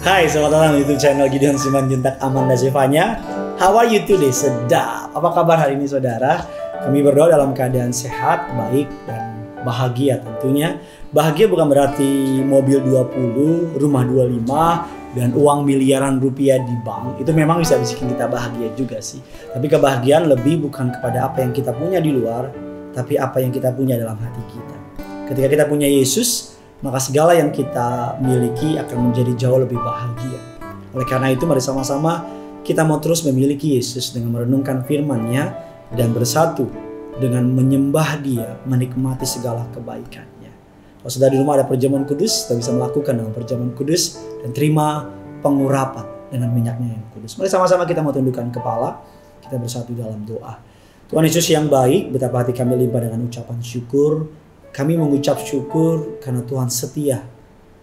Hai, selamat datang di YouTube channel Gideon Simanjuntak Amanda Zevanya. How are you today? Sedap. Apa kabar hari ini saudara? Kami berdoa dalam keadaan sehat, baik, dan bahagia tentunya. Bahagia bukan berarti mobil 20, rumah 25, dan uang miliaran rupiah di bank. Itu memang bisa bikin kita bahagia juga sih. Tapi kebahagiaan lebih bukan kepada apa yang kita punya di luar, tapi apa yang kita punya dalam hati kita. Ketika kita punya Yesus, maka segala yang kita miliki akan menjadi jauh lebih bahagia. Oleh karena itu mari sama-sama kita mau terus memiliki Yesus dengan merenungkan firman-Nya dan bersatu dengan menyembah Dia, menikmati segala kebaikan-Nya. Kalau sudah di rumah ada perjamuan kudus, kita bisa melakukan dengan perjamuan kudus dan terima pengurapan dengan minyaknya yang kudus. Mari sama-sama kita mau tundukkan kepala, kita bersatu dalam doa. Tuhan Yesus yang baik, betapa hati kami limpah dengan ucapan syukur. Kami mengucap syukur karena Tuhan setia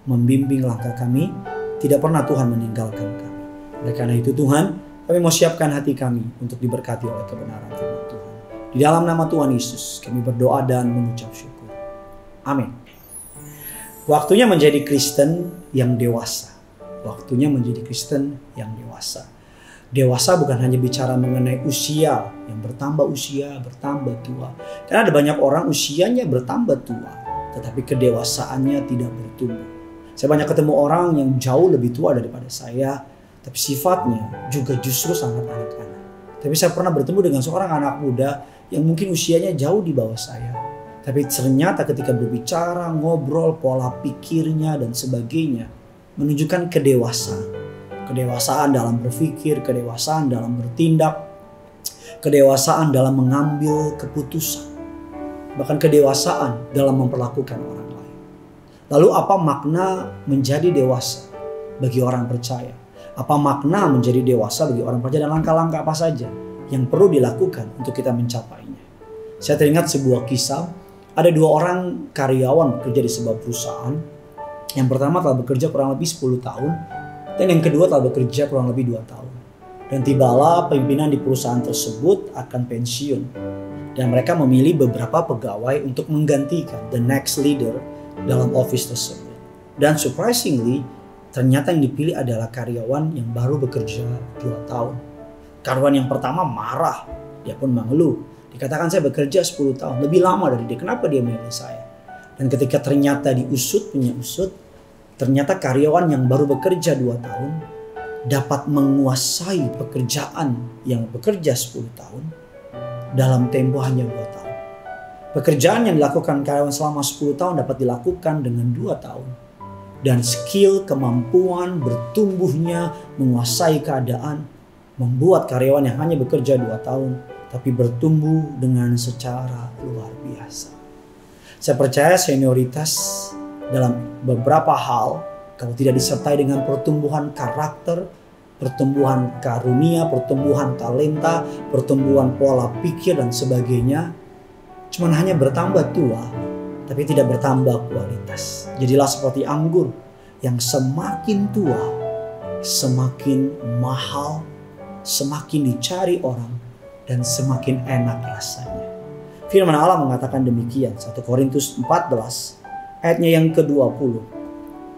membimbing langkah kami. Tidak pernah Tuhan meninggalkan kami. Oleh karena itu Tuhan, kami mau siapkan hati kami untuk diberkati oleh kebenaran firman Tuhan. Di dalam nama Tuhan Yesus kami berdoa dan mengucap syukur. Amin. Waktunya menjadi Kristen yang dewasa. Waktunya menjadi Kristen yang dewasa. Dewasa bukan hanya bicara mengenai usia yang bertambah tua. Karena ada banyak orang usianya bertambah tua, tetapi kedewasaannya tidak bertumbuh. Saya banyak ketemu orang yang jauh lebih tua daripada saya, tapi sifatnya juga justru sangat anak-anak. Tapi saya pernah bertemu dengan seorang anak muda yang mungkin usianya jauh di bawah saya. Tapi ternyata ketika berbicara, ngobrol, pola pikirnya dan sebagainya menunjukkan kedewasaan. Kedewasaan dalam berpikir, kedewasaan dalam bertindak, kedewasaan dalam mengambil keputusan, bahkan kedewasaan dalam memperlakukan orang lain. Lalu apa makna menjadi dewasa bagi orang percaya? Apa makna menjadi dewasa bagi orang percaya dan langkah-langkah apa saja yang perlu dilakukan untuk kita mencapainya? Saya teringat sebuah kisah, ada dua orang karyawan bekerja di sebuah perusahaan. Yang pertama telah bekerja kurang lebih 10 tahun. Dan yang kedua telah bekerja kurang lebih 2 tahun. Dan tibalah pimpinan di perusahaan tersebut akan pensiun. Dan mereka memilih beberapa pegawai untuk menggantikan the next leader dalam office tersebut. Dan surprisingly, ternyata yang dipilih adalah karyawan yang baru bekerja 2 tahun. Karyawan yang pertama marah, dia pun mengeluh. Dikatakan saya bekerja 10 tahun, lebih lama dari dia, kenapa dia memilih saya? Dan ketika ternyata diusut, ternyata karyawan yang baru bekerja 2 tahun dapat menguasai pekerjaan yang bekerja 10 tahun dalam tempo hanya 2 tahun. Pekerjaan yang dilakukan karyawan selama 10 tahun dapat dilakukan dengan 2 tahun. Dan skill, kemampuan, bertumbuhnya, menguasai keadaan membuat karyawan yang hanya bekerja 2 tahun tapi bertumbuh dengan secara luar biasa. Saya percaya senioritas dalam beberapa hal, kalau tidak disertai dengan pertumbuhan karakter, pertumbuhan karunia, pertumbuhan talenta, pertumbuhan pola pikir dan sebagainya, cuman hanya bertambah tua, tapi tidak bertambah kualitas. Jadilah seperti anggur yang semakin tua, semakin mahal, semakin dicari orang, dan semakin enak rasanya. Firman Allah mengatakan demikian, 1 Korintus 14 ayatnya yang ke-20.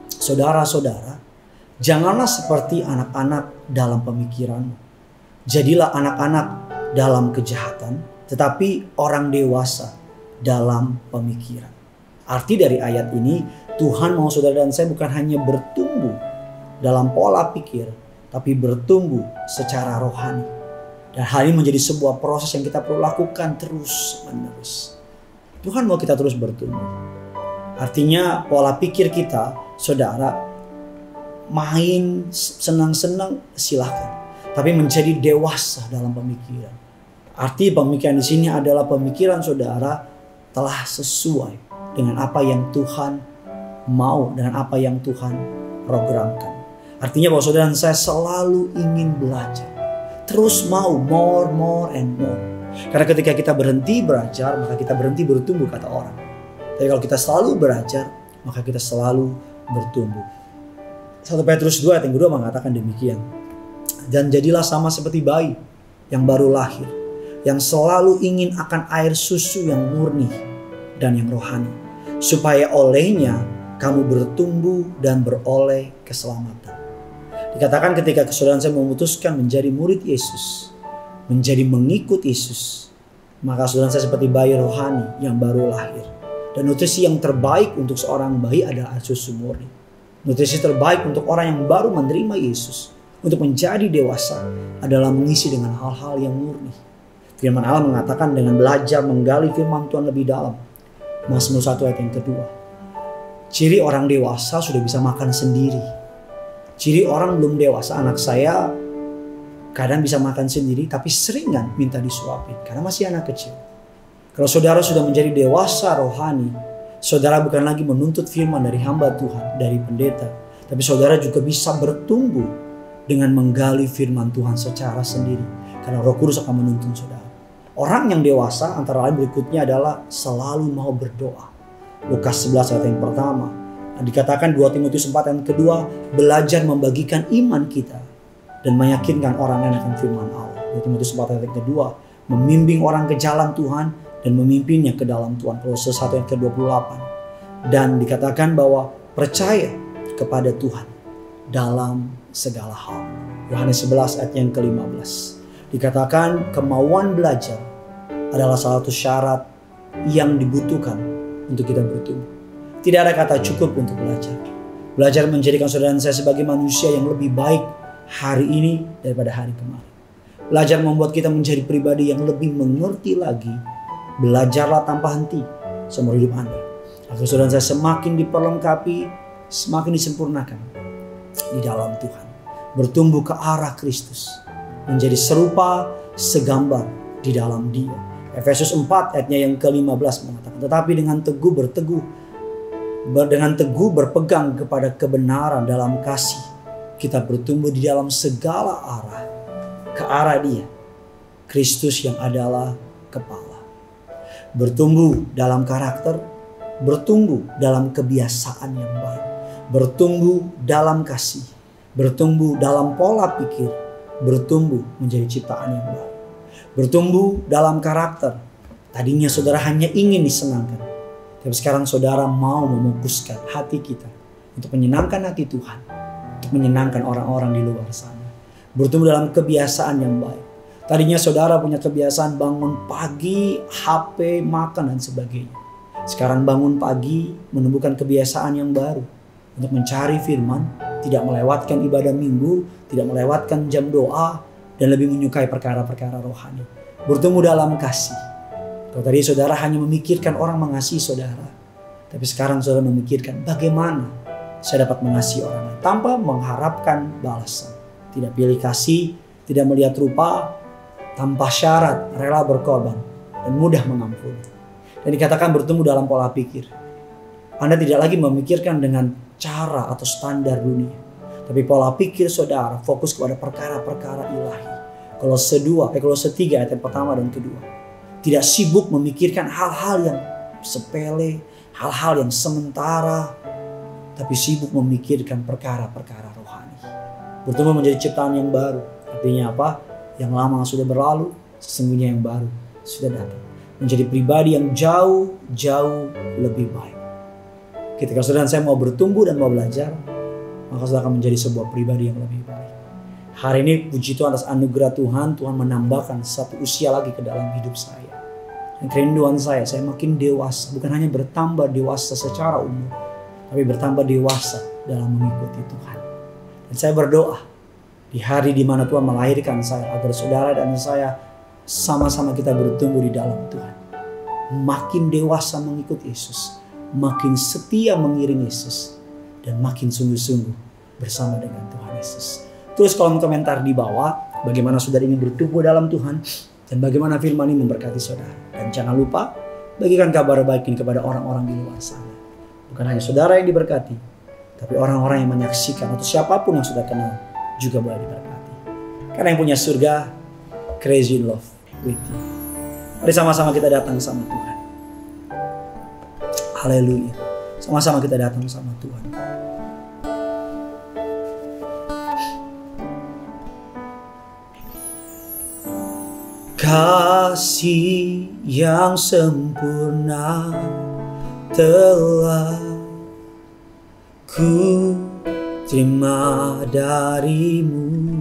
Saudara-saudara, janganlah seperti anak-anak dalam pemikiranmu. Jadilah anak-anak dalam kejahatan, tetapi orang dewasa dalam pemikiran. Arti dari ayat ini, Tuhan mau saudara dan saya bukan hanya bertumbuh dalam pola pikir, tapi bertumbuh secara rohani. Dan hal ini menjadi sebuah proses yang kita perlu lakukan terus-menerus. Tuhan mau kita terus bertumbuh. Artinya pola pikir kita, saudara, main senang-senang silahkan. Tapi menjadi dewasa dalam pemikiran. Arti pemikiran di sini adalah pemikiran saudara telah sesuai dengan apa yang Tuhan mau, dengan apa yang Tuhan programkan. Artinya bahwa saudara dan saya selalu ingin belajar. Terus mau more and more. Karena ketika kita berhenti belajar, maka kita berhenti bertumbuh, kata orang. Tapi kalau kita selalu belajar, maka kita selalu bertumbuh. 1 Petrus 2 ayat yang kedua mengatakan demikian. Dan jadilah sama seperti bayi yang baru lahir, yang selalu ingin akan air susu yang murni dan yang rohani, supaya olehnya kamu bertumbuh dan beroleh keselamatan. Dikatakan ketika saudara saya memutuskan menjadi murid Yesus, menjadi mengikut Yesus, maka saudara saya seperti bayi rohani yang baru lahir. Dan nutrisi yang terbaik untuk seorang bayi adalah susu murni. Nutrisi terbaik untuk orang yang baru menerima Yesus untuk menjadi dewasa adalah mengisi dengan hal-hal yang murni. Firman Allah mengatakan dengan belajar menggali firman Tuhan lebih dalam. Mazmur 1 ayat yang kedua. Ciri orang dewasa sudah bisa makan sendiri. Ciri orang belum dewasa, anak saya kadang bisa makan sendiri tapi seringan minta disuapin karena masih anak kecil. Kalau saudara sudah menjadi dewasa rohani, saudara bukan lagi menuntut firman dari hamba Tuhan, dari pendeta, tapi saudara juga bisa bertumbuh dengan menggali firman Tuhan secara sendiri. Karena Roh Kudus akan menuntun saudara. Orang yang dewasa antara lain berikutnya adalah selalu mau berdoa. Lukas 11 ayat yang pertama. Dikatakan 2 Timotius 4 ayat kedua, belajar membagikan iman kita dan meyakinkan orang lain akan firman Allah. 2 Timotius 4 ayat kedua, membimbing orang ke jalan Tuhan dan memimpinnya ke dalam Tuhan. Kolose 1 ayat ke-28. Dan dikatakan bahwa percaya kepada Tuhan dalam segala hal. Yohanes 11 ayat yang ke-15. Dikatakan kemauan belajar adalah salah satu syarat yang dibutuhkan untuk kita bertumbuh. Tidak ada kata cukup untuk belajar. Belajar menjadikan saudara saya sebagai manusia yang lebih baik hari ini daripada hari kemarin. Belajar membuat kita menjadi pribadi yang lebih mengerti lagi. Belajarlah tanpa henti seumur hidup Anda. Agar saudara saya semakin diperlengkapi, semakin disempurnakan di dalam Tuhan. Bertumbuh ke arah Kristus. Menjadi serupa, segambar di dalam Dia. Efesus 4 ayatnya yang ke-15 mengatakan, tetapi dengan teguh berpegang kepada kebenaran dalam kasih, kita bertumbuh di dalam segala arah ke arah Dia, Kristus yang adalah kepala. Bertumbuh dalam karakter, bertumbuh dalam kebiasaan yang baik, bertumbuh dalam kasih, bertumbuh dalam pola pikir, bertumbuh menjadi ciptaan yang baru. Bertumbuh dalam karakter. Tadinya saudara hanya ingin disenangkan, tapi sekarang saudara mau memfokuskan hati kita untuk menyenangkan hati Tuhan, untuk menyenangkan orang-orang di luar sana. Bertumbuh dalam kebiasaan yang baik. Tadinya saudara punya kebiasaan bangun pagi, HP, makan dan sebagainya. Sekarang bangun pagi menumbuhkan kebiasaan yang baru untuk mencari firman, tidak melewatkan ibadah minggu, tidak melewatkan jam doa, dan lebih menyukai perkara-perkara rohani. Bertumbuh dalam kasih. Kalau tadi saudara hanya memikirkan orang mengasihi saudara, tapi sekarang saudara memikirkan bagaimana saya dapat mengasihi orang lain tanpa mengharapkan balasan. Tidak pilih kasih, tidak melihat rupa, tanpa syarat, rela berkorban, dan mudah mengampuni. Dan dikatakan bertumbuh dalam pola pikir. Anda tidak lagi memikirkan dengan cara atau standar dunia, tapi pola pikir saudara fokus kepada perkara-perkara ilahi. Kolose 3 ayat yang pertama dan kedua. Tidak sibuk memikirkan hal-hal yang sepele, hal-hal yang sementara, tapi sibuk memikirkan perkara-perkara rohani. Bertumbuh menjadi ciptaan yang baru. Artinya apa? Yang lama sudah berlalu, sesungguhnya yang baru sudah datang. Menjadi pribadi yang jauh lebih baik. Ketika saudara saya mau bertumbuh dan mau belajar, maka saudara akan menjadi sebuah pribadi yang lebih baik. Hari ini puji Tuhan atas anugerah Tuhan, Tuhan menambahkan satu usia lagi ke dalam hidup saya. Dan kerinduan saya makin dewasa, bukan hanya bertambah dewasa secara umur, tapi bertambah dewasa dalam mengikuti Tuhan. Dan saya berdoa di hari di mana Tuhan melahirkan saya, agar saudara dan saya sama-sama kita bertumbuh di dalam Tuhan. Makin dewasa mengikut Yesus, makin setia mengiring Yesus, dan makin sungguh-sungguh bersama dengan Tuhan Yesus. Tulis kolom komentar di bawah bagaimana saudara ingin bertumbuh dalam Tuhan dan bagaimana firman ini memberkati saudara. Dan jangan lupa bagikan kabar baik ini kepada orang-orang di luar sana. Bukan hanya saudara yang diberkati, tapi orang-orang yang menyaksikan atau siapapun yang sudah kenal juga boleh diberkati. Karena yang punya surga, crazy in love with you. Mari sama-sama kita datang sama Tuhan. Haleluya. Sama-sama kita datang sama Tuhan. Kasih yang sempurna telah ku terima darimu,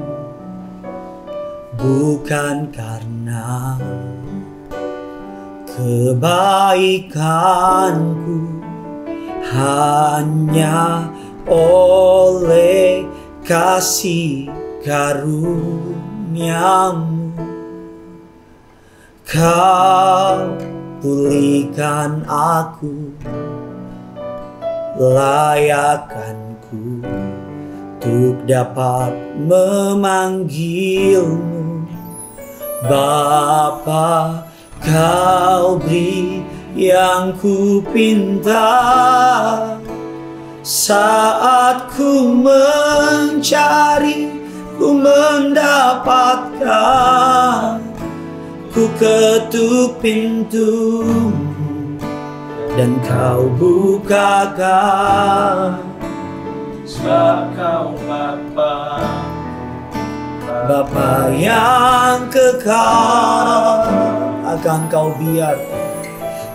bukan karena kebaikanku, hanya oleh kasih karuniamu. Kau pulihkan aku, layakkanku untuk dapat memanggilmu Bapa. Kau beri yang ku pinta, saat ku mencari, ku mendapatkan. Ku ketuk pintumu dan kau bukakan. Sebab kau Bapa, Bapa yang kekal, akan kau biarkan,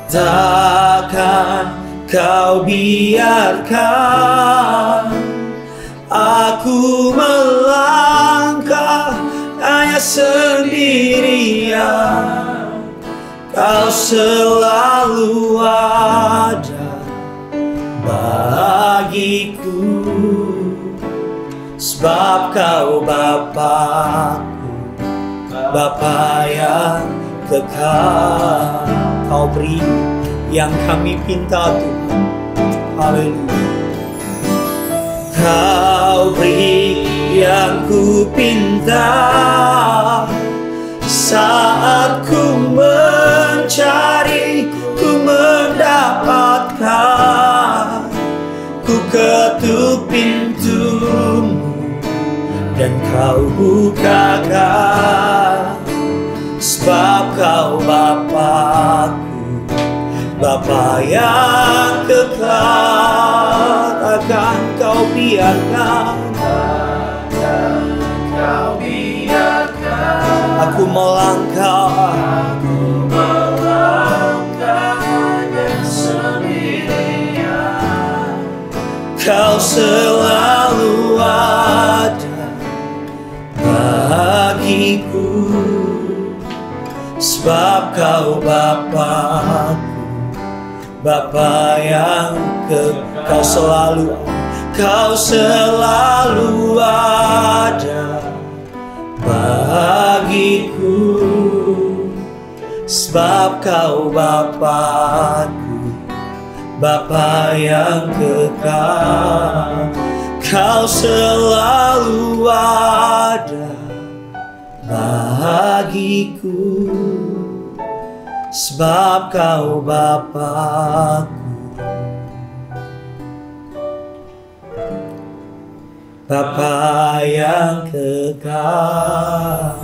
takkan kau biarkan aku melangkah hanya sendirian. Kau selalu ada bagiku, sebab kau Bapakku, Bapa yang kekal. Kau beri yang kami pinta Tuhan. Haleluya. Kau beri yang ku pinta, saat ku mencari, ku mendapatkan. Ku ketuk pintumu dan kau bukakan. Sebab kau Bapakku, Bapa yang kekal, takkan kau biarkan, kau biarkan aku melangkah, yang sendirian. kau selalu ada bagiku, sebab kau Bapakku, Bapa yang kau selalu ada bagiku, sebab kau Bapakku, Bapa yang kekal. Kau selalu ada bagiku, sebab kau Bapakku, Bapa yang kekal.